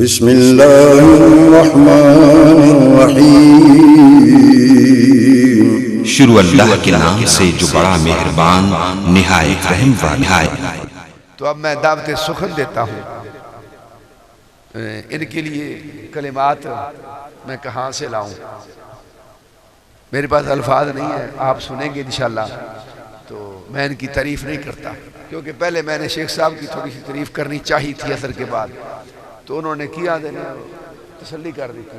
بسم اللہ الرحمن الرحیم۔ شروع اللہ کے نام سے جو بڑا مہربان نہایت رحم والا ہے۔ تو اب میں دعوت سخن دیتا ہوں، ان کے لیے کلمات میں کہاں سے لاؤں؟ میرے پاس الفاظ نہیں ہیں، آپ سنیں گے انشاءاللہ تو میں ان کی تعریف نہیں کرتا، کیونکہ پہلے میں نے شیخ صاحب کی تھوڑی سی تعریف کرنی چاہی تھی اثر کے بعد، تو انہوں نے کیا دینا تسلی کر دی تھی،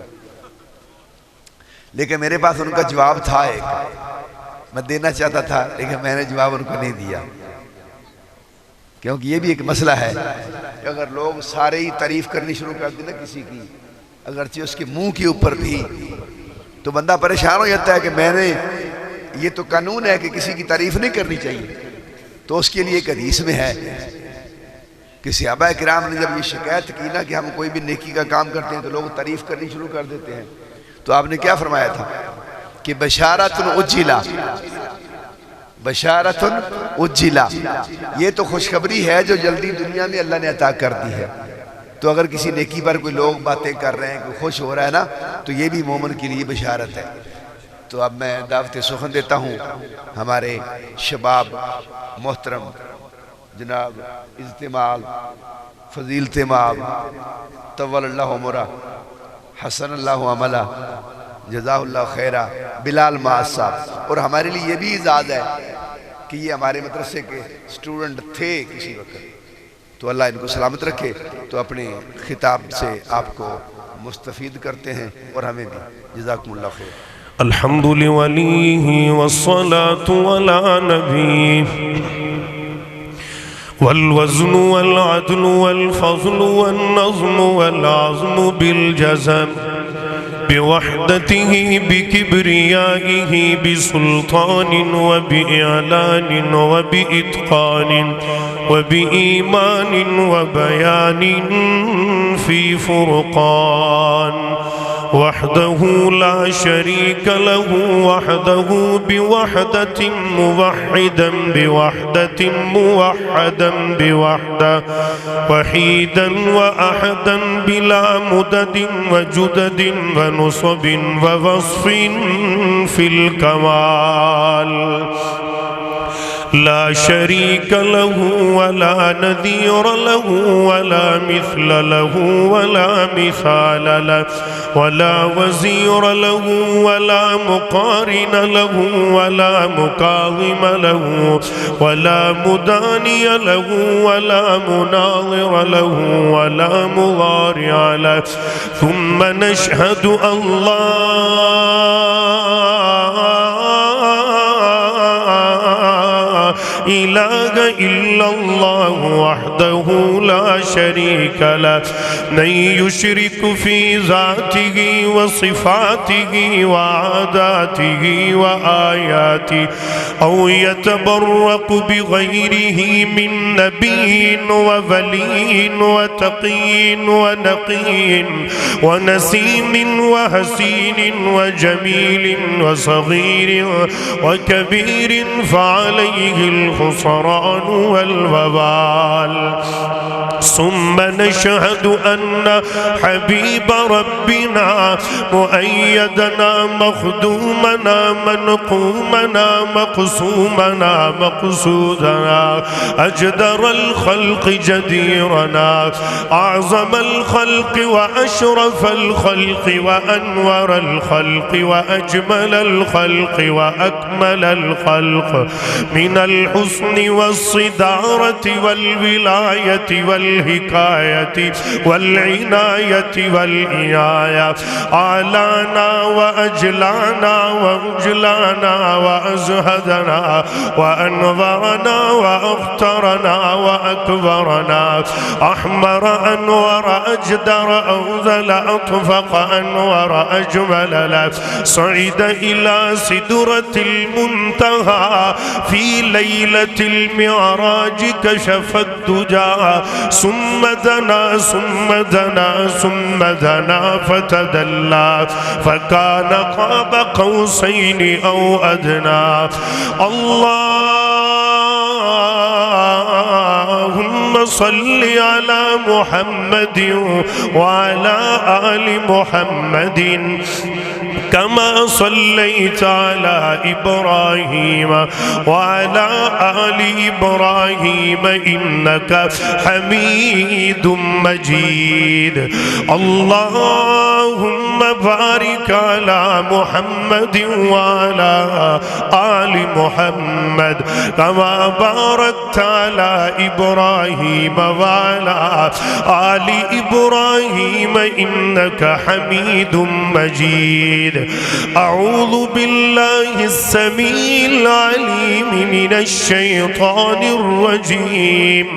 لیکن میرے پاس ان کا جواب تھا ایک، میں دینا چاہتا تھا لیکن میں نے جواب ان کو نہیں دیا، کیونکہ یہ بھی ایک مسئلہ ہے کہ اگر لوگ سارے ہی تعریف کرنی شروع کر دیں نا کسی کی، اگرچہ اس کے منہ کے اوپر بھی، تو بندہ پریشان ہو جاتا ہے کہ میں نے، یہ تو قانون ہے کہ کسی کی تعریف نہیں کرنی چاہیے، تو اس کے لیے ایک حدیث میں ہے کہ صحابہ کرام نے جب یہ شکایت کی نا کہ ہم کوئی بھی نیکی کا کام کرتے ہیں تو لوگ تعریف کرنی شروع کر دیتے ہیں، تو آپ نے کیا فرمایا تھا کہ بشارت اجلا، بشارت اجلا، یہ تو خوشخبری ہے جو جلدی دنیا میں اللہ نے عطا کر دی ہے، تو اگر کسی نیکی پر کوئی لوگ باتیں کر رہے ہیں، کوئی خوش ہو رہا ہے نا، تو یہ بھی مومن کے لیے بشارت ہے۔ تو اب میں دعوت سخن دیتا ہوں ہمارے شباب محترم جناب اجتماع فضیل تمام طول اللہ عمرہ حسن اللہ عملہ جزاہ اللہ خیرہ بلال معاذ صاحب، اور ہمارے لیے یہ بھی اعزاز ہے کہ یہ ہمارے مدرسے کے سٹوڈنٹ تھے کسی وقت، تو اللہ ان کو سلامت رکھے، تو اپنے خطاب سے آپ کو مستفید کرتے ہیں اور ہمیں بھی، جزاکم اللہ خیر۔ الحمد لوليه والصلاة على نبيه والوزن والعدل والفضل والنظم والعظم بالجزم بوحدته بكبريائه بسلطان وبإعلان وبإتقان وبإيمان وبيان في فرقان وحده لا شريك له وحده بوحدة موحدا بوحدة موحدا بوحدة وحيدا وأحدا بلا مدد وجدد ونصب ووصف في الكمال لا شريك له ولا نذير له ولا مثل له ولا مثال له ولا وزير له ولا مقارن له ولا مكاظم له ولا مداني له ولا مناظر له ولا مضارع له ثم نشهد إله إلا الله وحده لا شريك له من يشرك في ذاته وصفاته وعاداته وآياته أو يتبرق بغيره من نبي وولي وتقي ونقي ونسيم وحسين وجميل وصغير وكبير فعليه الخسران والوبال ثم نشهد أن حبيب ربنا مؤيدنا مخدومنا منقومنا مقسومنا مقصودنا أجدر الخلق جديرنا أعظم الخلق وأشرف الخلق وأنور الخلق وأجمل الخلق وأكمل الخلق من الحسن والصدارة والولاية والحكاية والعناية والإعاية أعلانا وأجلانا وأجلانا وأزهدنا وأنظرنا وأخترنا وأكبرنا أحمر أنور أجدر أوذل أطفق أنور أجمل صعد إلى سدرة المنتهى في ليلة المعراج كشف الدجى ثم دنا ثم دنا ثم دنا فتدلى فكان قاب قوسين أو أدنى اللهم صل على محمد وعلى آل محمد كما صليت على إبراهيم وعلى آل إبراهيم إنك حميد مجيد اللهم بارك على محمد وعلى آل محمد كما باركت على إبراهيم وعلى آل إبراهيم إنك حميد مجيد أعوذ بالله السميع العليم من الشيطان الرجيم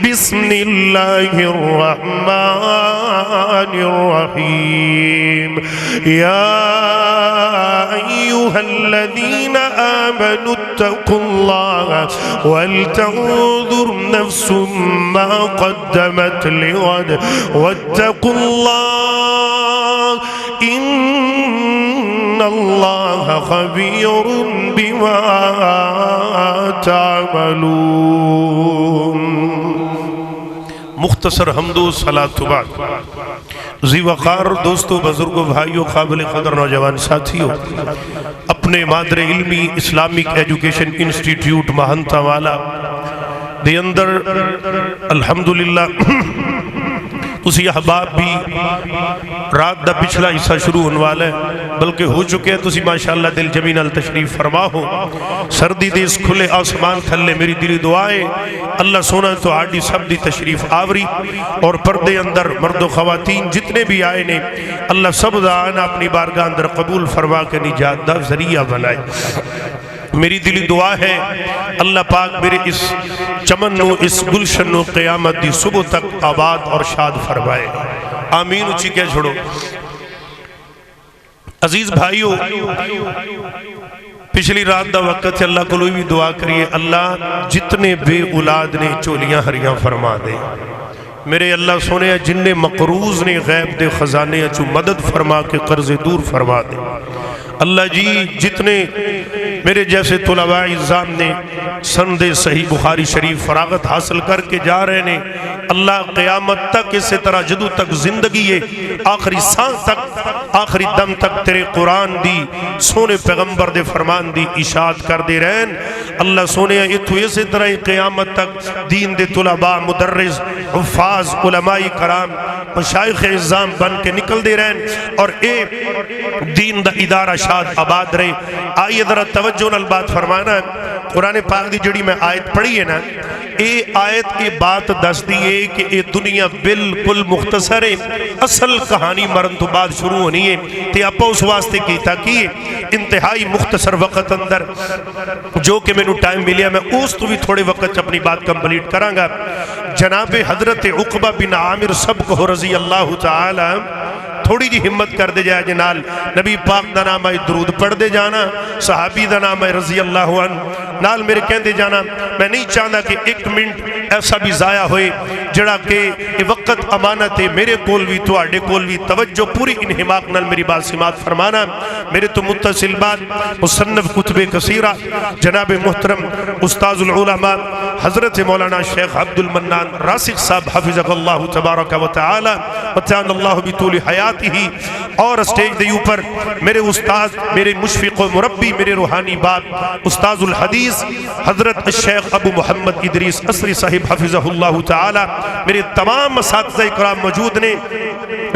بسم الله الرحمن الرحيم يا أيها الذين آمنوا اتقوا الله ولتنظر نفس ما قدمت لغد واتقوا الله إن الله خبير بما تعملون. مختصر حمد و صلاۃ بعد. ذی وقار دوستو، بزرگوں، بھائیوں، قابل قدر نوجوان ساتھیوں، اپنے مادر علمی اسلامک ایجوکیشن انسٹیٹیوٹ مہنتا والا دے اندر الحمدللہ اسی احباب بھی رات دا پچھلا حصہ شروع ہونے والا ہے، بلکہ ہو چکے ہیں. تسی ماشاءاللہ دل جمعی نال تشریف فرما ہو. سردی دے اس کھلے آسمان تھلے میری دلی دعائے اللہ سونا تو آڈی سب دی تشریف آوری اور پردے اندر مرد و خواتین جتنے بھی آئے نے اللہ سب دا آنا اپنی بارگاہ اندر قبول فرما کے نجات دا ذریعہ بنائے. میری دلی دعا ہے اللہ پاک میرے اس چمن نو، اس گلشن نو قیامت دی صبح تک آباد اور شاد فرمائے. آمین اچھی کہہ چھوڑو. عزیز بھائیو، پچھلی رات دا وقت ہے، اللہ کو بھی دعا کریے اللہ جتنے بے اولاد نے چولیاں ہریاں فرما دے. میرے اللہ سونے جن نے مقروض نے غیب دے خزانے چو مدد فرما کے قرض دور فرما دے. اللہ جی جتنے میرے جیسے طلباء اعزام نے سند صحیح بخاری شریف فراغت حاصل کر کے جا رہے نے، اللہ قیامت تک اسی طرح جدو تک زندگی ہے آخری سانس تک آخری دم تک تیرے قرآن دی سونے پیغمبر دے فرمان دی اشاعت کر دے رہن. اللہ سونے اتو اسی طرح قیامت تک دین دے طلباء، مدرس، حفاظ، علماء کرام، مشایخ اعزام بن کے نکل دے رہن اور اے دین دا ادارہ شاد آباد رہے. آئیے ذرا توجہ نال بات فرمانا ہے. قرآن پاک دی جڑی میں آیت پڑھی ہے نا، اے آیت اے بات دس دیئے کہ اے دنیا بالکل مختصر ہے، اصل کہانی مرن تو بعد شروع ہونی ہے. تے اپا اس واسطے کیتا کیے انتہائی مختصر وقت اندر جو کہ میں نے ٹائم ملیا میں اس تو بھی تھوڑے وقت اپنی بات کمپلیٹ کروں گا. جناب حضرت عقبہ بن عامر سبقہ رضی اللہ تعالی تھوڑی جی ہمت کر دے جائے جنال نبی پاک دا نام ہے درود پڑھ دے جانا، صحابی دا نام ہے رضی اللہ عنہ نال میرے کہن دے جانا. میں نہیں چاہتا کہ ایک منٹ ایسا بھی ضائع ہوئے جڑا کہ یہ وقت امانت ہے میرے کول بھی تو آڈے کول بھی. توجہ پوری انہماق نال میری بات سماعت فرمانا. میرے تو متصل بات مصنف کتب کثیرہ جناب محترم استاذ العلماء حضرت مولانا شیخ عبد المنان راسخ صاحب حفظہ اللہ تبارک و تعالی وتعالی اللہ بطول حیات ہی، اور اسٹیج دے اوپر میرے استاد، میرے مشفق و مربی، میرے روحانی باپ استاذ الحدیث حضرت الشیخ ابو محمد ادریس اسری صاحب حفظہ اللہ تعالی. میرے تمام اساتذہ اکرام موجود نے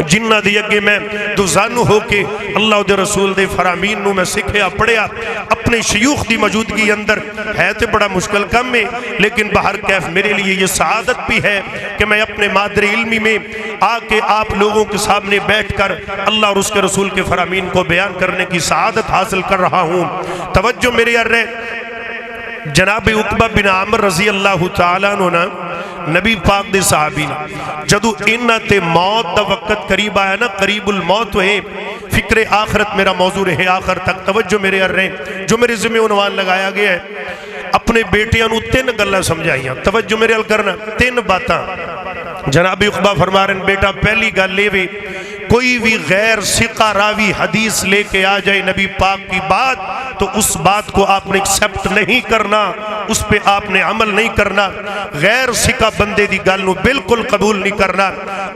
جنہ دی اگے میں دوزانو ہو کے اللہ دے رسول دے فرامین نو میں سکھیا پڑھیا اپنے شیوخ دی موجودگی اندر. ہے تے بڑا مشکل کم ہے لیکن بہر کیف میرے لیے یہ سعادت بھی ہے کہ میں اپنے مادر علمی میں آ کے آپ لوگوں کے سامنے بیٹھ کر اللہ اور اس کے رسول کے فرامین کو بیان کرنے کی سعادت حاصل کر رہا ہوں. توجہ میرے ارے جناب عقبہ بن عامر رضی اللہ تعالیٰ عنہ نبی پاک دے صحابی جدو انہ تے موت دا وقت قریب آیا نا، قریب الموت ہے، فکر آخرت میرا موضوع ہے آخر تک. توجہ میرے ارے جو میرے ذمہ عنوان لگایا گیا ہے اپنے بیٹیاں نو تین گلہ سمجھائیاں. توجہ میرے ال کرنا تین باتاں. جناب عقبہ فرما رہے ہیں بیٹا پہلی گل لے وے کوئی بھی غیر ثقہ راوی حدیث لے کے آ جائے نبی پاک کی بات تو اس بات کو آپ نے ایکسپٹ نہیں کرنا. اس پہ آپ نے عمل نہیں کرنا، غیر سکا بندے دی گل نو بالکل قبول نہیں کرنا۔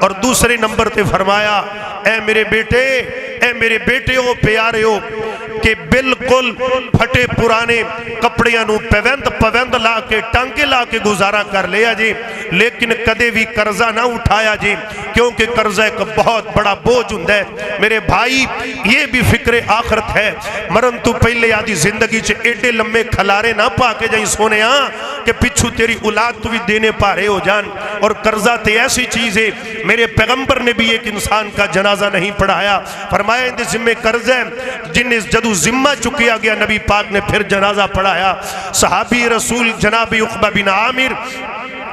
اور دوسرے نمبر تے فرمایا اے میرے بیٹے ہو پیارے ہو کہ بالکل پھٹے پرانے کپڑیاں نو پوند لا کے ٹانکے لا کے گزارا کر لیا جی، لیکن کدے بھی قرضہ نہ اٹھایا جی، کیونکہ قرضہ ایک بہت بڑا بوجھ ہوندا ہے۔ میرے بھائی یہ بھی فکر آخرت ہے، مرن تو پہلے آدھی زندگی چ ایڈے لمبے کھلارے نہ پا کے جائیں سونے کہ پچھو تیری اولاد تو بھی دینے پارے ہو جان۔ اور قرضہ تے ایسی چیز ہے، میرے پیغمبر نے بھی ایک انسان کا جنازہ نہیں پڑھایا، فرمایا ان دے ذمہ قرض ہے، جن جدو ذمہ چکیا گیا نبی پاک نے پھر جنازہ پڑھایا۔ صحابی رسول جناب عقبہ بن عامر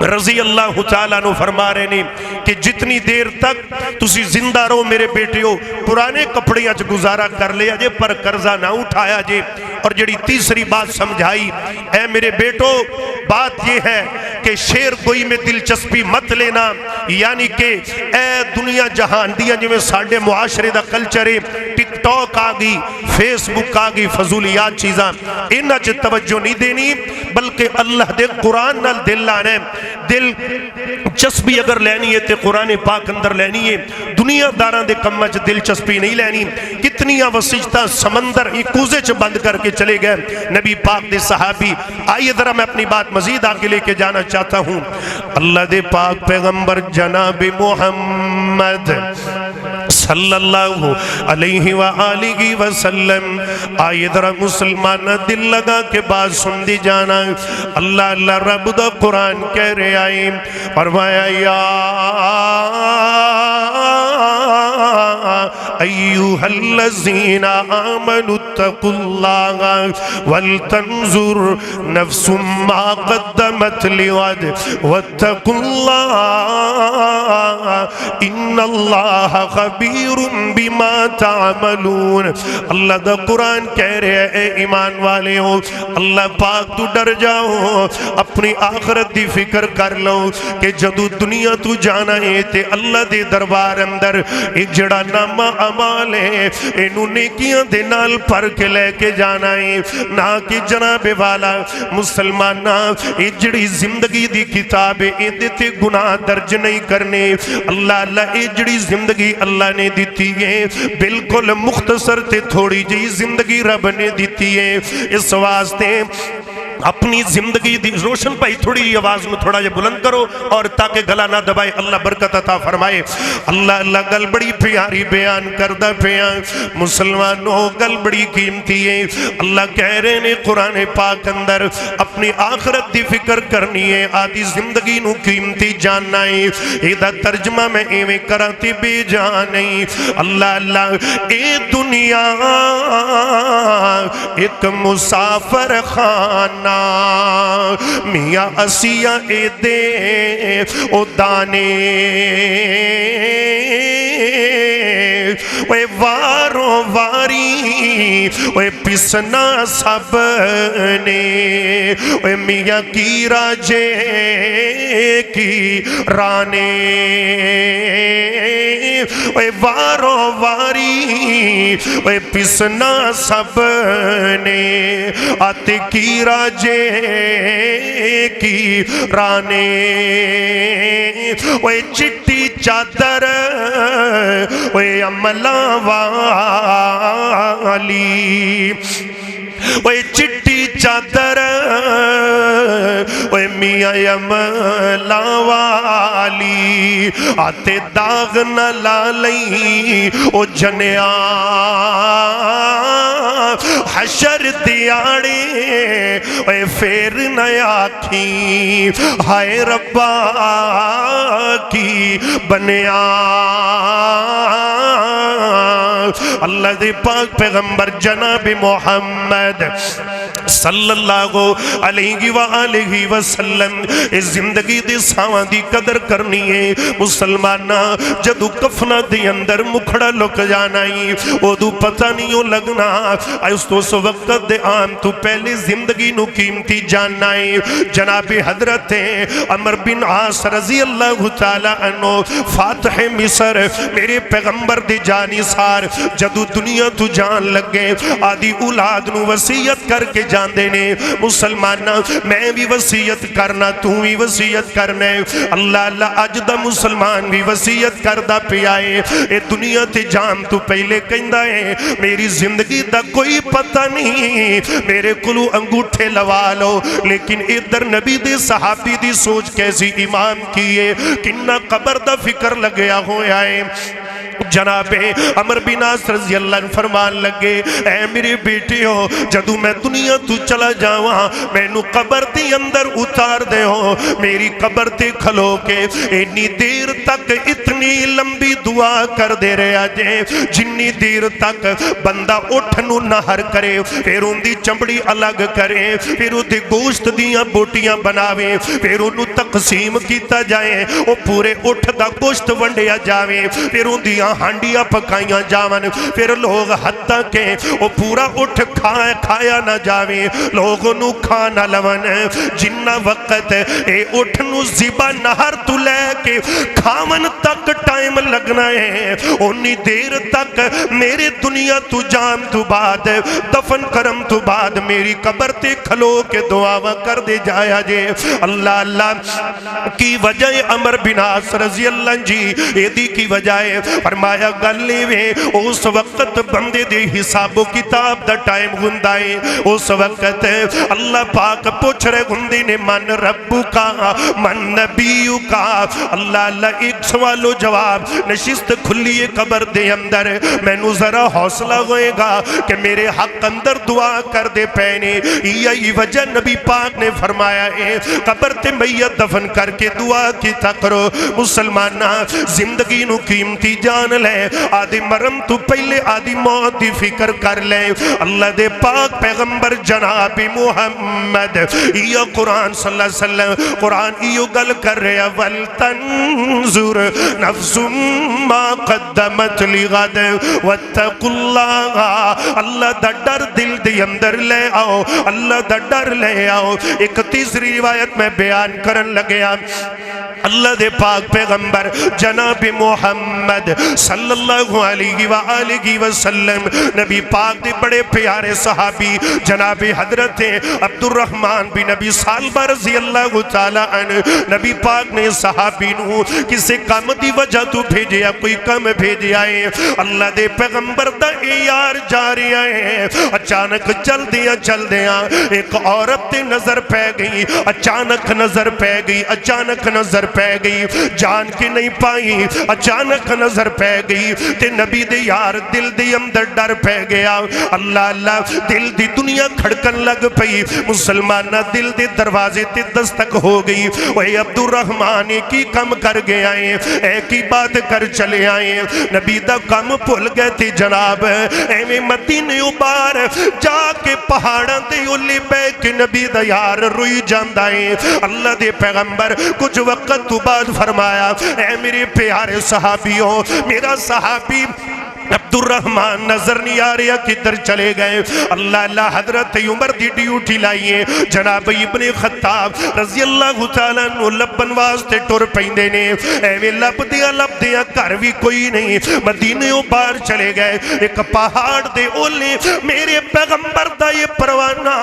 رضی اللہ تعالیٰ عنہ فرما رہے نے کہ جتنی دیر تک تسی زندہ رہو میرے بیٹے ہو پرانے کپڑیاں چ گزارا کر لیا جے پر قرضہ نہ اٹھایا جے۔ اور جڑی تیسری بات سمجھائی، اے میرے بیٹو بات یہ ہے کہ شیر گوئی میں دلچسپی مت لینا، یعنی کہ اے دنیا جہان دیا جو میں ساڑھے معاشرے دا کلچر ہے، ٹک ٹاک آگئی، فیس بک آگئی، فضولیات چیزاں انہاں چ توجہ نہیں دینی، بلکہ اللہ دے قرآن نال دل لانے، دل چسپی اگر لینی ہے تے قرآن پاک اندر لینی ہے، دنیا داران دے کمہ چ دلچسپی نہیں لینی۔ کتنیاں وسیجتہ سمندر ایک کوزے چ بند کر کے چلے گئے نبی پاک دے صحابی۔ آئیے ذرا میں اپنی بات مزید آگے لے کے جانا چاہتا ہوں۔ اللہ دے پاک پیغمبر جناب محمد صلی اللہ علیہ وآلہ وسلم، آئیے ذرا مسلمان دل لگا کے بات سن دی جانا۔ اللہ رب دا قرآن کہہ رہے آئے، فرمایا یا ایوہا الذین آمنوا اتقوا اللہ ولتنظر نفس ما قدمت لغد واتقوا اللہ ان اللہ خبیر بما تعملون۔ اللہ دا قرآن کہہ رہے اے ایمان والے ہو، اللہ پاک تو ڈر جاؤ، اپنی آخرت دی فکر کر لو کہ جدو دنیا تو جانا ہے تے اللہ دے دربار اندر ایک جڑا نامہ عمال ہے انہوں نیکیاں دے نال پر کے لے کے جانا ہے، نہ کہ جناب والا مسلمانہ ایک جڑی زندگی دی کتاب ہے ایندے تے گناہ درج نہیں کرنے۔ اللہ ایک جڑی زندگی اللہ نے دیتی ہے بالکل مختصر تے تھوڑی جی زندگی رب نے دیتی ہے، اس واسطے اپنی زندگی دی روشن پائی تھوڑی آواز میں تھوڑا یہ بلند کرو اور تاکہ گلا نہ دبائے، اللہ برکت عطا فرمائے۔ اللہ گل بڑی پیاری بیان کردہ پیان مسلمانوں گل بڑی قیمتی ہے۔ اللہ کہہ رہے نے قرآن پاک اندر اپنی آخرت دی فکر کرنی ہے، آدھی زندگی نو قیمتی جاننا ہے۔ ایدہ ترجمہ میں ایویں کراتی بے جانے، اللہ اے دنیا ایک مسافر خانہ میاں اسیہ اے دے او دانے وے واروں واری وے پسنا سب نے وے میاں کی راجے کی رانے وے واروں واری وے پسنا سب نے آتے کی راجے کی رانے وے چٹی چادر وے عملہ والی وے چٹی چادر وے میاں عملہ والی آتے داغ نہ لالی او جنیا حشر دیاڑے اے پھر نیا کھی ہائے ربا کی بنیا۔ اللہ دے پاک پیغمبر جناب محمد صلی اللہ علیہ وآلہ وسلم اس زندگی دے ساواں دی قدر کرنی ہے۔ مسلمانہ جدو کفنہ دے اندر مکھڑا لک جانا ہی او دو پتہ نہیں ہو لگنا اس تو سو وقت دے آن تو پہلے زندگی نو قیمتی جاننا ہے۔ جناب حضرت عمر بن عاص رضی اللہ تعالیٰ عنہ فاتح مصر میرے پیغمبر دے جانی سار جدو دنیا تو جان لگے آدھی اولاد نو وسیعت کر کے جاندے نے مسلمانہ میں بھی وصیت کرنا تو بھی وصیت کرنا ہے اللہ اللہ اج دا مسلمان بھی وصیت کردہ پہ آئے اے دنیا تے جام تو پہلے کہندہ ہے میری زندگی دا کوئی پتہ نہیں میرے کلو انگوٹھے لوا لو لیکن ادھر نبی دے صحابی دی سوچ کیسی امام کیے کنہ قبر دا فکر لگیا ہویا ہے جناب عمر بن عاص رضی اللہ عنہ فرمان لگے اے میرے بیٹے ہو جدو میں دنیا تو چلا جاواں میں نو قبر تے اندر اتار دے ہو میری قبر تے کھلو کے اتنی دیر تک اتنی لمبی دعا کر دے رہا جے جنی دیر تک بندہ اٹھ نو نہر کرے پھر ان دی چمڑی الگ کرے پھر ان دی گوشت دیاں بوٹیاں بناوے پھر انہوں تقسیم کیتا جائے وہ پورے اٹھ دا گوشت ونڈیا جاوے پھر ان دی ہانڈیاں پکائیاں جاون پھر لوگ حتیٰ کہ وہ پورا اٹھ کھایا نہ جاوے لوگوں نو کھانا لون جنہ وقت اے اٹھ نو زبا نہر تو لے کے کھاون تک ٹائم لگنا ہے انہی دیر تک میرے دنیا تو جام تو بعد دفن کرم تو بعد میری قبر تے کھلو کے دعا کر دے جایا جے اللہ اللہ کی وجہ عمر بن عاص رضی اللہ جی ایدی کی وجہ فرمایا گلے وے اس وقت بندے دے حساب و کتاب دا ٹائم گندائے اس وقت اللہ پاک پوچھ رہے گندے نے من ربو کا من نبیو کا اللہ اللہ ایک سوال و جواب نشست کھلی قبر دے اندر میں نو ذرا حوصلہ ہوئے گا کہ میرے حق اندر دعا کر دے پہنے یہی وجہ نبی پاک نے فرمایا ہے قبر تے میت دفن کر کے دعا کی کرو مسلمانہ زندگی نو قیمتی جان لے آدھی مرم تو پہلے آدھی موت دی فکر کر لے اللہ دے پاک پیغمبر جناب محمد یہ قرآن صلی اللہ علیہ وسلم قرآن یہ گل کر رہے وَلْتَنْظُرْ نَفْسٌ مَا قَدَّمَتْ لِغَدْ وَاتَّقُوا اللَّهَ اللہ دا ڈر دل دے اندر لے آؤ اللہ دا ڈر لے آؤ ایک تیسری روایت میں بیان کرن لگیا اللہ دے پاک پیغمبر جناب محمد صلی اللہ علیہ وآلہ وسلم نبی پاک دے بڑے پیارے صحابی جناب حضرت عبد الرحمن بن نبی سالبہ رضی اللہ تعالیٰ عنہ نبی پاک نے صحابی نو کسے کام دی وجہ تو بھیجیا کوئی کم بھیجیا ہے اللہ دے پیغمبر دا یار جا رہا ہے اچانک چل دیا ایک عورت تے نظر پہ گئی اچانک نظر پہ گئی جان کے نہیں پائی اچانک نظر پہ گئی تے نبی دے یار دل دے اندر ڈر پہ گیا اللہ اللہ دل دی دنیا کھڑکن لگ پئی مسلمانہ دل دے دروازے تے دستک ہو گئی وہی عبد الرحمن کی کم کر گیا ہے ایک ہی بات کر چلے آئے نبی دا کم پھول گئے تھے جناب ایویں مدینے بار جا کے پہاڑاں تے اولی بے کے نبی دا یار روئی جاندہ ہے اللہ دے پیغمبر کچھ وقت تو بعد فرمایا اے میرے پیارے صحابیوں میرا صحابی عبد الرحمن نظر نہیں آ رہا کدھر چلے گئے اللہ اللہ حضرت عمر دی ڈیوٹی لائیے جناب ابن خطاب رضی اللہ تعالیٰ نو لبن واسطے ٹر پیندے نے ایویں لب دیا گھر بھی کوئی نہیں مدینے باہر چلے گئے ایک پہاڑ دے اولے میرے پیغمبر دا یہ پروانہ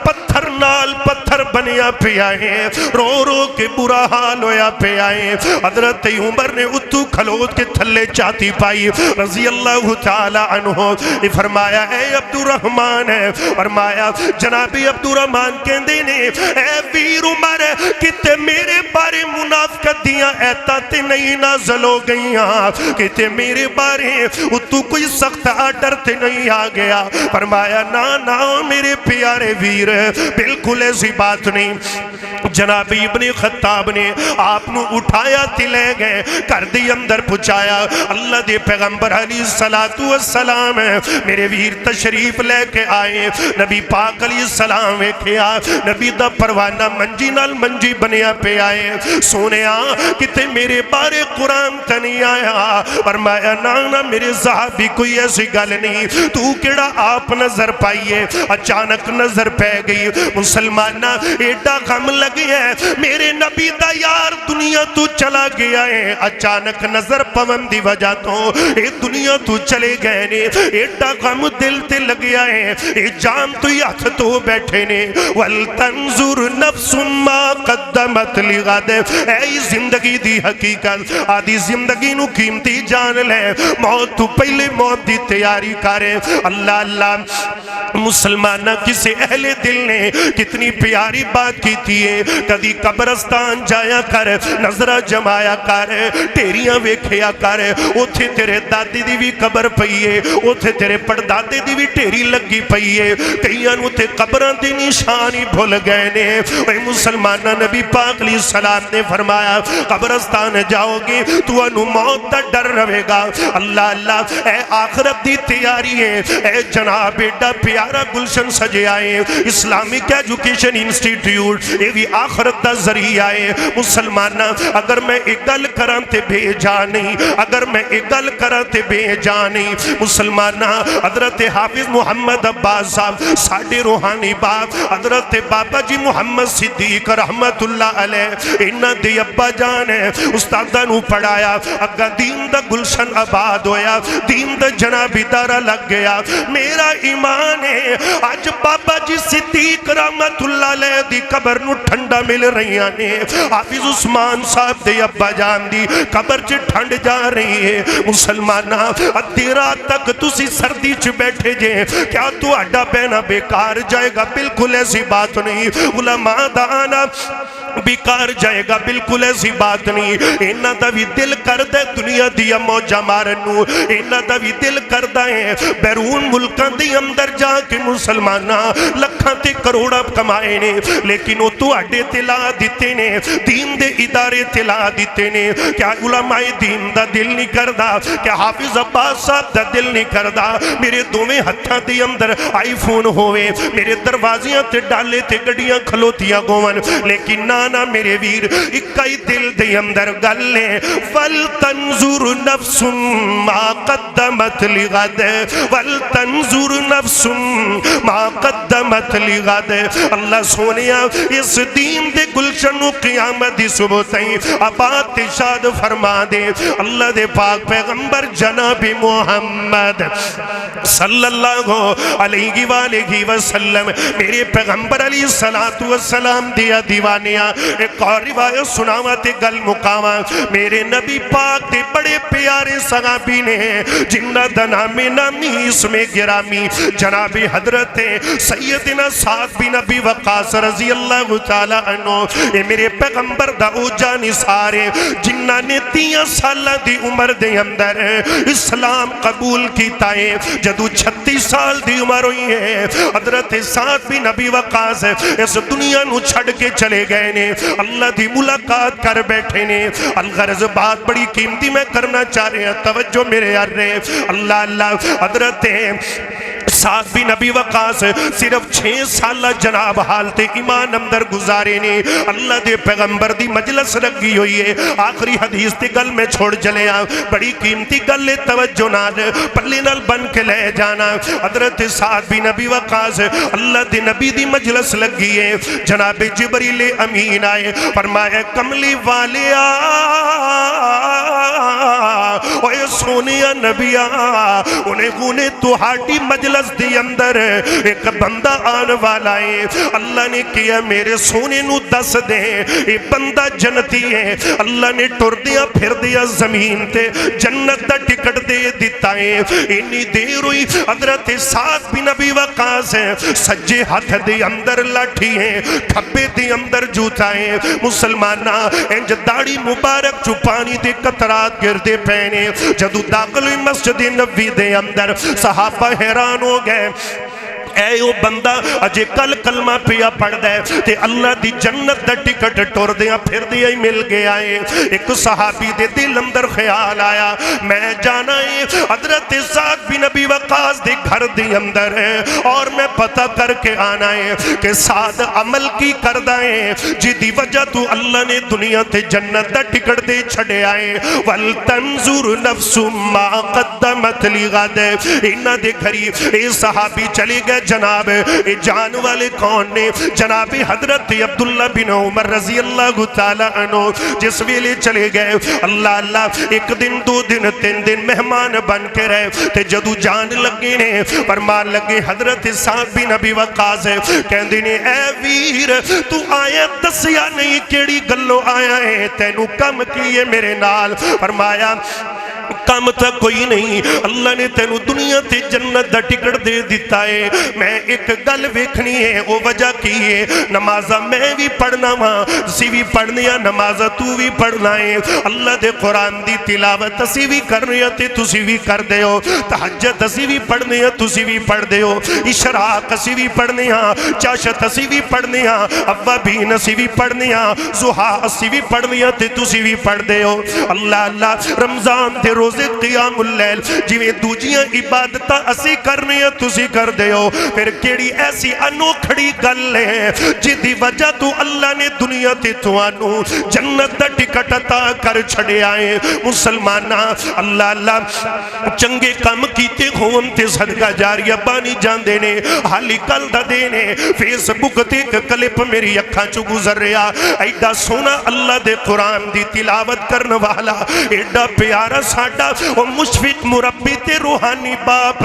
پتھر نال پتھر بنیا پہ آئے رو رو کے برا حال ہویا پہ آئے حضرت عمر نے اتو کھلوت کے تھلے چاہتی پائی رضی اللہ تعالیٰ عنہ فرمایا اے عبد الرحمن ہے فرمایا جناب عبد الرحمن کہندے نے اے ویر عمر کتے میرے بارے منافقت دیاں ایتا تے نہیں نازل ہو گئیاں کتے میرے بارے اتو کوئی سخت آڈر تے نہیں آ گیا فرمایا نا میرے پیارے ویر بالکل ایسی بات نہیں جناب ابن خطاب نے آپ نو اٹھایا تے لے گئے کر دی اندر پچایا اللہ دے پیغمبر علیہ السلام میرے ویر تشریف لے کے آئے نبی پاک علیہ السلام ویکھیا نبی دا پروانہ منجی نال منجی بنیا پہ آئے سونیا کتے میرے بارے قرآن تے نہیں آیا فرمایا نا میرے صحابی کوئی ایسی گل نہیں تو کیڑا آپ نظر پائیے اچانک نظر پہ گئی مسلمانہ ایڈا غم لگ گیا ہے میرے نبی دا یار دنیا تو چلا گیا ہے اچانک نظر پون دی وجہ تو اے دنیا تو چلے گئے نے ایڈا غم دل تے لگیا ہے اے جان تو ہاتھ تو بیٹھے نے وَلْتَنْظُرْ نَفْسٌ مَا قَدَّمَتْ لِغَدٍ اے زندگی دی حقیقت آدھی زندگی نو قیمتی جان لے موت تو پہلے موت دی تیاری کرے اللہ اللہ مسلمانہ کسے اہل دل نے کتنی پیاری بات کی تھی کدی قبرستان جایا کر نظرہ جمایا کر تیریاں ویکھیا کر اوتھے تیرے دادی دی بھی قبر پئیے اوتھے تیرے پردادے دی بھی ٹیری لگی پئیے کئیاں نو تے قبران دی نشانی بھول گئے نے اے مسلمانہ نبی پاک علیہ السلام نے فرمایا قبرستان جاؤ گے تو انو موت دا ڈر رہے گا اللہ اللہ اے آخرت دی تیاری ہے اے جناب ایڈا پیارا گلشن سجے آئے اسلامک ایجوکیشن انسٹیٹیوٹ یہ بھی آخرت دا ذریعہ ہے مسلمانہ اگر میں ایک گل کران تے بھیجا نہیں اگر میں ایک گل کران تے بھیجا نہیں مسلمانہ حضرت حافظ محمد عباس صاحب ساڑھے روحانی باپ حضرت بابا جی محمد صدیق رحمت اللہ علیہ انہ دی ابا جان ہے استادہ نو پڑھایا اگا دین دا گلشن آباد ہویا دین دا جنابی دارہ لگ گیا میرا ایمان ہے آج بابا جی صدیق رحمت اللہ علیہ دی قبر نو ٹھنڈا مل رہی آنے حافظ عثمان صاحب دے ابا جان دی قبر چ ٹھنڈ جا رہی ہے مسلمانہ ادھی رات تک تسی سردی چ بیٹھے جے کیا تو اڈا بہنا بیکار جائے گا بالکل ایسی بات نہیں علماء دانا بیکار جائے گا بالکل ایسی بات نہیں انہ دا بھی دل کردہ دنیا دیا موجہ مارنو انہ دا بھی دل کردہ ہے بیرون ملکان دی اندر جا کے مسلمانہ لکھاں تے کروڑا کمائے نے لیکن وہ تو اڈے تلا دیتے نے دین دے ادارے تلا دیتے نے کیا علماء دین دا دل نہیں کردہ کیا حافظ عباس صاحب دا دل نہیں کردہ میرے دوویں ہتھاں دے اندر آئی فون ہوئے میرے دروازیاں تے ڈالے تے گڑیاں کھلوتیاں گون لیکن نانا میرے ویر اکائی دل دے اندر گل لے وَلْتَنْظُرْ نَفْسٌ مَا قَدَّمَتْ لِغَدْ وَلْتَنْظُرْ نَفْسٌ مَا قَدَّمَتْ لِغَدْ اللہ سونیا اس دین دے گلشن و قیامت دی صبح تائیں آباد تشاد فرما دے اللہ دے پاک پیغمبر جناب محمد صلی اللہ علیہ وآلہ وسلم میرے پیغمبر علیہ السلام دیا دیوانیاں ایک اور روایت سناوات گل مقامہ میرے نبی پاک دے بڑے پیارے صحابی نے جنہ دا نام نامی اس میں گرامی جناب حضرت سیدنا سعد بن ابی وقاص رضی اللہ تعالی عنہ اے میرے پیغمبر دا او جانی سارے جنہ نے 3 سالہ دی عمر دے اندر اسلام قبول کیتا ہے جدو 36 سال دی عمر ہوئی ہے حضرت سعد بن ابی وقاص اس دنیا نو چھڑ کے چلے گئے نے اللہ دی ملاقات کر بیٹھے نے الغرض بات بڑی قیمتی میں کرنا چاہ رہے ہیں توجہ میرے یار رہے اللہ اللہ حضرت سعد بن ابی وقاص صرف 6 سالہ جناب حالت ایمان اندر گزارے نے اللہ دے پیغمبر دی مجلس لگی ہوئی ہے آخری حدیث تے گل میں چھوڑ جلے بڑی قیمتی گل لے توجہ نال پلے نال بن کے لے جانا حضرت سعد بن ابی وقاص اللہ دے نبی دی مجلس لگی ہے جناب جبریل امین آئے فرمایا کملی والیا اوے سونیا نبیا انہیں تہاڈی مجلس دی اندر ایک بندہ آن والا ہے اللہ نے کیا میرے سونے نو دس دے یہ بندہ جنتی ہے اللہ نے ٹر دیا پھر دیا زمین تے جنت دا ٹکٹ دے دیتا ہے انی دیر ہوئی حضرت سعد بن ابی وقاص سجے ہاتھ دے اندر لاٹھی ہے کھبے دے اندر جوتا ہے مسلمانہ انج داڑی مبارک جو پانی دے قطرات گردے پہنے جدو داخل ہوئی مسجد نبی دے اندر صحابہ حیران ہو گئے اے او بندہ اجے کل کلمہ پیا پڑھ دے تے اللہ دی جنت دا ٹکٹ ٹور دیا پھر دیا ہی مل گیا ہے ایک صحابی دے دل اندر خیال آیا میں جانا ہے حضرت سعد بن ابی وقاص دے گھر دے اندر ہے اور میں پتہ کر کے آنا ہے کہ سعد عمل کی کردہ ہے جدی وجہ تو اللہ نے دنیا تے جنت دا ٹکٹ دے چھڑے آئے وَلْتَنْظُرْ نَفْسٌ مَا قَدَّمَتْ لِغَدْ انہ دے گھری اے صحابی چلے گئے جناب اے جان والے کون نے؟ جناب حضرت عبداللہ بن عمر رضی اللہ تعالیٰ عنہ جس ویلے چلے گئے اللہ اللہ ایک دن دو دن تین دن مہمان بن کے رہے تے جدو جان لگے نے فرمان لگے حضرت سعد بن ابی وقاص کہندے نے اے ویر تو آیا دسیا نہیں کیڑی گلو آیا ہے تینو کم کیے میرے نال؟ فرمایا کام تا کوئی نہیں، اللہ نے تینو دنیا تے جنت دا ٹکٹ دے دیتا ہے، میں ایک گل ویکھنی ہے وہ وجہ کی ہے نمازہ میں بھی پڑھنا ہاں سی بھی پڑھنی ہے نمازہ تو بھی پڑھنا ہے اللہ دے قرآن دی تلاوت اسی بھی کرنی ہے تے تسی بھی کر دے ہو تہجد اسی بھی پڑھنی ہے تسی بھی پڑھ دے ہو اشراق اسی بھی پڑھنی ہاں چاشت اسی بھی پڑھنی ہاں اوابین اسی بھی پڑھنی ہاں زہا اسی بھی پڑھنی ہے تے تسی بھی پڑھ دے ہو اللہ اللہ رمضان دے روزے قیام اللیل جویں دوجیاں عبادتہ اسی کرنی ہے تسی کر دے ہو پھر کیڑی ایسی انوکھڑی گل ہے جدی وجہ تو اللہ نے دنیا تے توانو جنت دا ٹکٹ عطا کر چھڑے آئے مسلمانہ اللہ اللہ چنگے کام کیتے ہون تے صدقہ جاریہ بانی جان دینے حالی کل دا دینے فیس بک تے کلپ میری اکھاں چو گزر رہا ایڈا سونا اللہ دے قرآن دی تلاوت کرنے والا ایڈا پیارا ساڑا وہ مشفق مربی تے روحانی باپ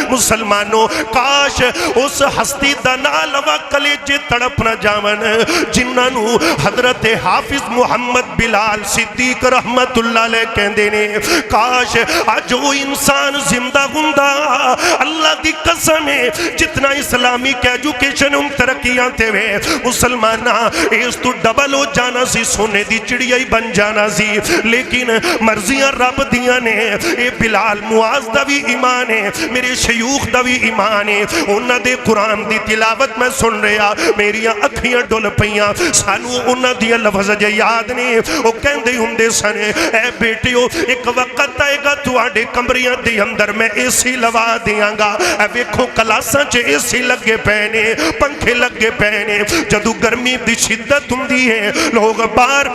مسلمانوں کاش اس ہستی دا نالوا کلیجے تڑپ نہ جاون جنہوں حضرت حافظ محمد بلال صدیق رحمت اللہ علیہ کہندے نے کاش آج وہ انسان زندہ گندہ اللہ دی قسم ہے جتنا اسلامی ایجوکیشن ترقیاں تے ہوئے مسلمانہ اس تو ڈبل ہو جانا سی سونے دی چڑیائی بن جانا سی لیکن مرضیاں رب دیاں نے اے بلال معاذ دا بھی ایمان ہے میرے شیوخ دا بھی ایمان ہے انہاں دے قرآن دی تلاوت میں سن رہا میریاں اکھیاں ڈول پیاں سانو انہاں دیا لفظ جے یاد نہیں وہ کہندے ہندے سنے اے بیٹیو ایک وقت آئے گا تو آڈے کمریاں دے اندر میں اسی لوا دیاں گا اے ویکھو کلاساں چے اسی لگے پہنے پنکھے لگے پہنے جدو گرمی دی شدت ہوندی ہے لوگ بار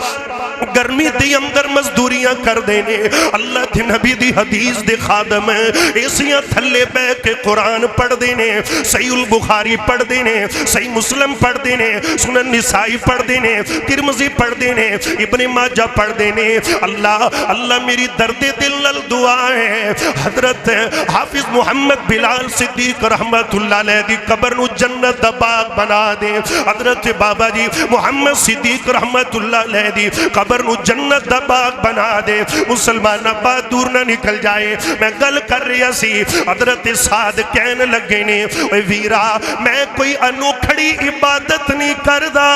گرمی دی اندر مزدوریاں کر دینے اللہ دی نبی دی حدیث دے خادم ایسیاں تھلے بے کے قرآن پڑھ دینے صحیح البخاری پڑھ دینے صحیح مسلم پڑھ دینے سنن نسائی پڑھ دینے ترمذی پڑھ دینے ابن ماجہ پڑھ دینے اللہ اللہ میری درد دل نل دعا ہے حضرت حافظ محمد بلال صدیق رحمت اللہ علیہ دی قبر نو جنت دا باغ بنا دے حضرت بابا جی محمد صدیق رحمت اللہ علیہ دی قبر نو جنت دا باغ بنا دے مسلمان بات دور نہ نکل جائے میں گل کر رہا سی حضرت سعد کہنے لگے نے اے ویرا میں کوئی انوکھڑی عبادت نہیں کردا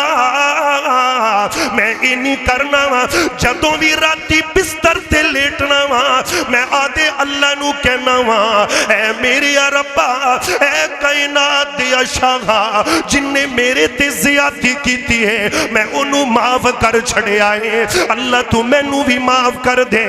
میں نہیں کرنا وا جدوں بھی راتی بستر تے لیٹنا وا میں آدھے اللہ نو کہنا وا اے میرے ربا اے کائنات دیا شاہ جن نے میرے تے زیادتی کیتی ہے میں انہوں معاف کر چھڑے آئے اللہ تو میں نو بھی معاف کر دے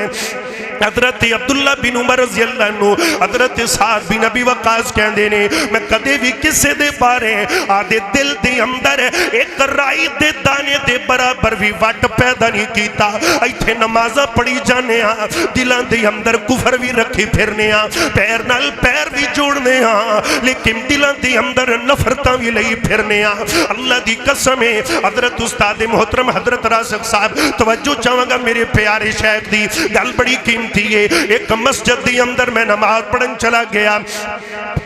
حضرت عبداللہ بن عمر رضی اللہ عنہ حضرت سعد بن ابی وقاص کہندے نے میں کدے بھی کسے دے بارے آدھے دل دے اندر ایک رائی دے دانے دے برابر بھی وٹ پیدا نہیں کیتا ایتھے نمازہ پڑھی جانے ہاں دلان دے اندر کفر بھی رکھی پھرنے ہاں پیر نال پیر بھی جوڑنے ہاں لیکن دلان دے اندر نفرتاں بھی لئی پھرنے ہاں اللہ دی قسم ہے حضرت استاد محترم حضرت راسق صاحب توجہ چاہوں گا میرے پیارے شیخ دی گل بڑی قیمتی ہے ایک مسجد دی اندر میں نماز پڑھن چلا گیا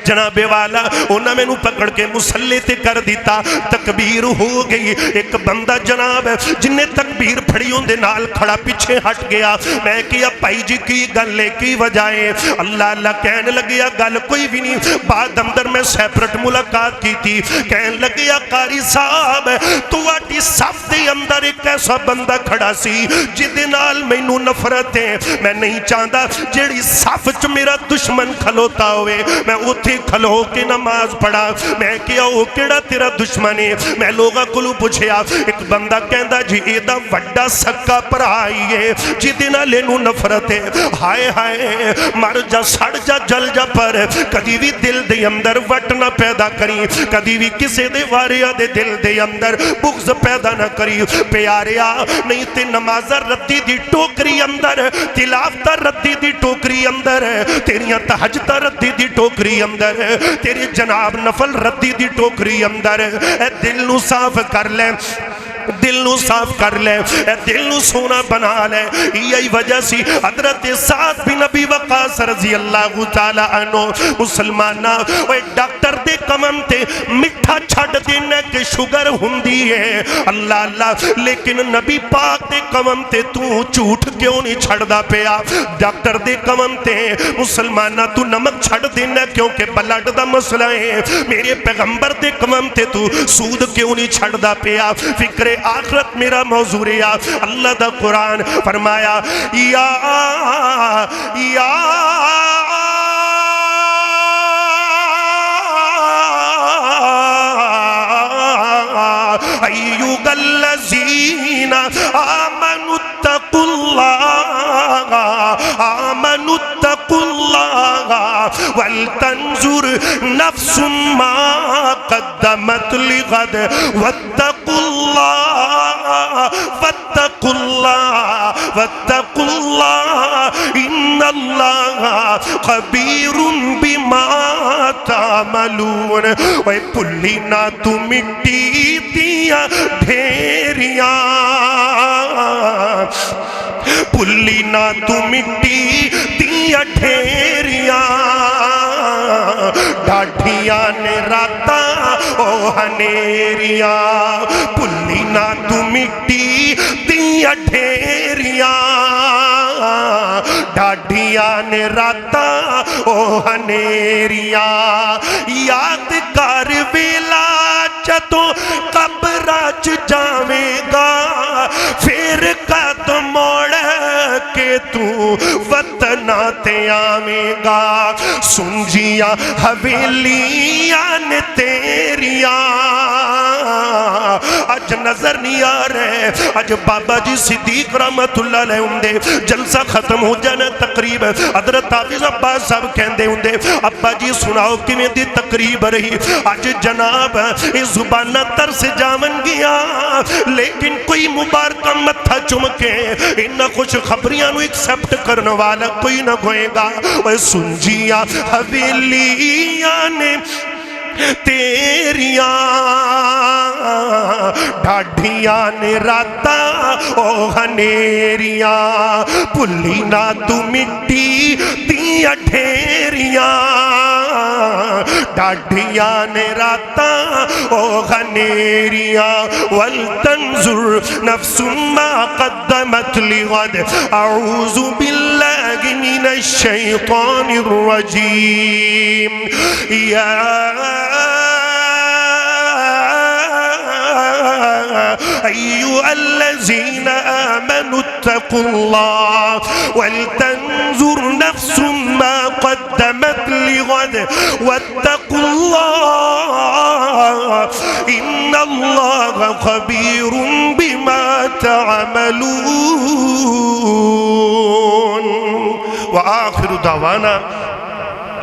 جناب والا انہاں میں نو پکڑ کے مسلح تے کر دیتا تکبیر ہو گئی ایک بندہ جناب جن نے تکبیر پھڑی ہوں دے نال کھڑا پیچھے ہٹ گیا میں کیا پائی جی کی گل لے کی وجائے اللہ اللہ کہنے لگیا گل کوئی بھی نہیں بعد اندر میں سیپرٹ ملاقات کی تھی کہنے لگیا قاری صاحب تو آٹی صف دے اندر ایک ایسا بندہ کھڑا سی جدے نال میں نو نفرت ہے میں نہیں چاہتا جیڑی صف چ میرا دشمن کھلوتا ہوئے میں اتھے کھلو کے نماز پڑھا میں کیا وہ کیڑا تیرا دشمن ہے میں لوگا کلو پوچھیا ایک بندہ کہندا جی ایدہ وڈا سکا پر آئیے جی دینا لینو نفرت ہے ہائے ہائے مر جا سڑ جا جل جا پر کدی بھی دل دے اندر وٹ نہ پیدا کری کدی بھی کسے دے واریا دے دل دے اندر بغض پیدا نہ کری پیاریا نہیں تے نمازہ ردی دی ٹوکری اندر تلاوت عبادتاں ردی دی ٹوکری اندر، تیریاں تہجداں ردی دی ٹوکری اندر، تیرے جناب نفل ردی دی ٹوکری اندر۔ اے دل نو صاف کر لے، دل نو صاف کر لے، اے دل نو سونا بنا لے۔ یہی وجہ سی حضرت سعد بن ابی وقاص رضی اللہ تعالی عنہ مسلمانہ اوے ڈاکٹر دے کمم تے مٹھا چھڑ دینا کہ شوگر ہوندی ہے، اللہ اللہ، لیکن نبی پاک دے کمم تے تو جھوٹ کیوں نہیں چھڑ دا پیا؟ ڈاکٹر دے کمم تے مسلمانہ تو نمک چھڑ دینا کیونکہ بلڈ دا مسئلہ ہے، میرے پیغمبر دے کمم تے تو سود کیوں نہیں چھڑ دا پیا؟ فکر آخرت میرا موضوع رہا۔ اللہ دا قرآن فرمایا یا ایوہ الذین آمنوا اتقوا اللہ، آمنوا اتقوا اللہ ولتنظر نفس ما قدمت لغد واتقوا اللہ واتقوا اللہ واتقوا اللہ ان اللہ خبیر بما تعملون۔ وے پلی نہ تو مٹی دیا ڈھیریاں، پلی نہ تو مٹی دیا ڈھیریاں، ڈاڈھیاں نے راتا او ہنیریاں، پلی نہ تو مٹی دیا ڈھیریاں، ڈاڈھیاں نے راتا او ہنیریاں۔ یاد کر ویلا جدوں قبراں جاویں گا، پھر قدم موڑ کے تو وطنہ تے آویں گا، سنجیاں حویلیاں نے تیریاں اج نظر نہیں آ رہے۔ اج بابا جی صدیق رحمت اللہ علیہ ہوندے جلسہ ختم ہو جانا تقریب، حضرت حافظ عباس صاحب کہندے ہوندے ابا جی سناؤ کیویں دی تقریب رہی؟ اج جناب اس زبانہ تر سے جاون گیا، لیکن کوئی مبارکہ متھا چم کے انہاں خوش خبریاں نو ایکسپٹ کرنے والا کوئی نہ ہوئے گا۔ وہ سنجیاں حویلیاں نے تیریاں، ڈاڈھیاں نے راتا او ہنیریاں، پلی نہ تو مٹی دیا ڈھیریاں، ڈاڈھیاں نے راتا او ہنیریاں۔ وَلْتَنْظُرْ نَفْسٌ مَا قَدَّمَتْ لِغَدٍ اعوذ باللہ من الشیطان الرجیم۔ ایوہ الذین آمنوا اتقوا اللہ ولتنظر نفس ما قدمت لغد واتقوا اللہ ان اللہ خبیر بما تعملون۔ وآخر دعوانا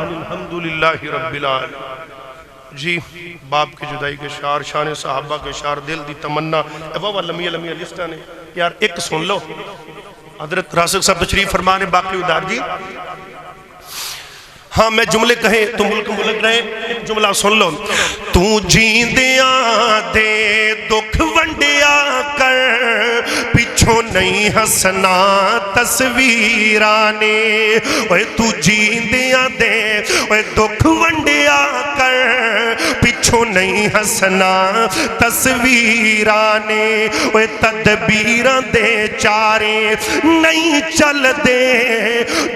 الحمدللہ رب العالمین۔ جی باپ کی جدائی کے شعر، شان صحابہ کے شعر، دل دی تمنا، وہ لمیہ لمیہ لسٹہ نے یار ایک سن لو۔ حضرت راسق صاحب تشریف فرمانے باقی ادار جی، ہاں میں جملے کہیں تو ملک ملک رہے، ایک جملہ سن لو۔ تو جیندیاں دے دکھ ونڈیا کر، پچھوں نہیں ہسنا تصویرانے، اوے تو جیندیاں دے اوے دکھ ونڈیا کر، پچھوں نہیں ہسنا تصویرانے، اوے تدبیراں دے چارے نہیں چل دے،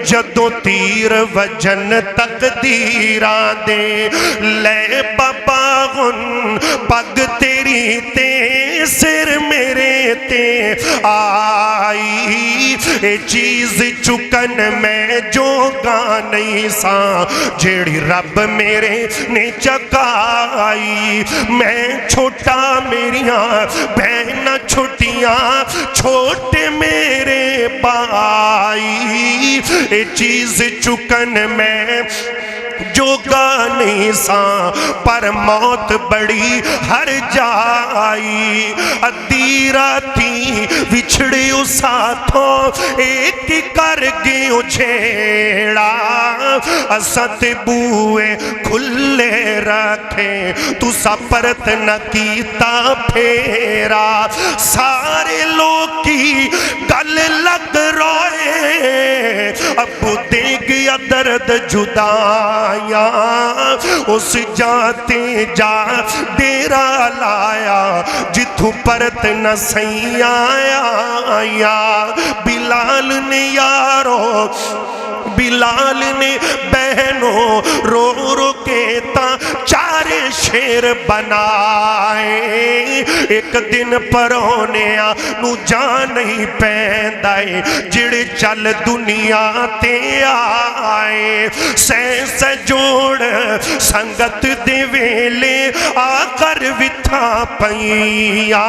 جدوں تیر وجن تقدیراں دے، لے باباغن پگ تیری تے سر میرے تے آئی، اے چیز چکن میں جو گا نہیں سا، جیڑی رب میرے نے چکائی، میں چھوٹا میریاں بہن چھوٹیاں چھوٹے میرے پائی، اے چیز چکن میں جو گا نہیں سا، پر موت بڑی ہر جائی، ادھی راتی وچھ بچھڑے ساتھوں ایک کر گئے چھیڑا اسد بوئے کھلے رکھے تو سپرت نہ کیتا پھیرا سارے لوگ کی گل لگ روئے ابو دے گیا درد جدایا اس جاتے جا ڈیرا لایا جتھوں پرت نہ سہی آیا بلال نے یارو بلال نے بہنوں رو رو کے تا چار شیر بنائے ایک دن پرونیا نو جان نہیں پیندائے جڑے چل دنیا تے آئے سینس جوڑ سنگت دے ویلے آکر وتھا پئیا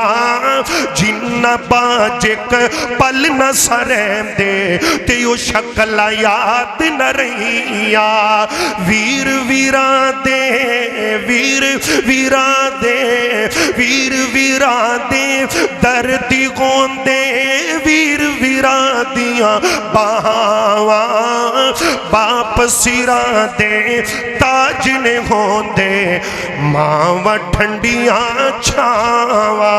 جنہ باجک پل نہ سرم دے تیو شکل یاد نہ رہیا ویر ویران دے ویر ویران دے ویر ویران دے دردی گوندے ویر ویران دیاں باواں باپ سیران دے تاج نے ہوندے ماں و ٹھنڈیاں چھاواں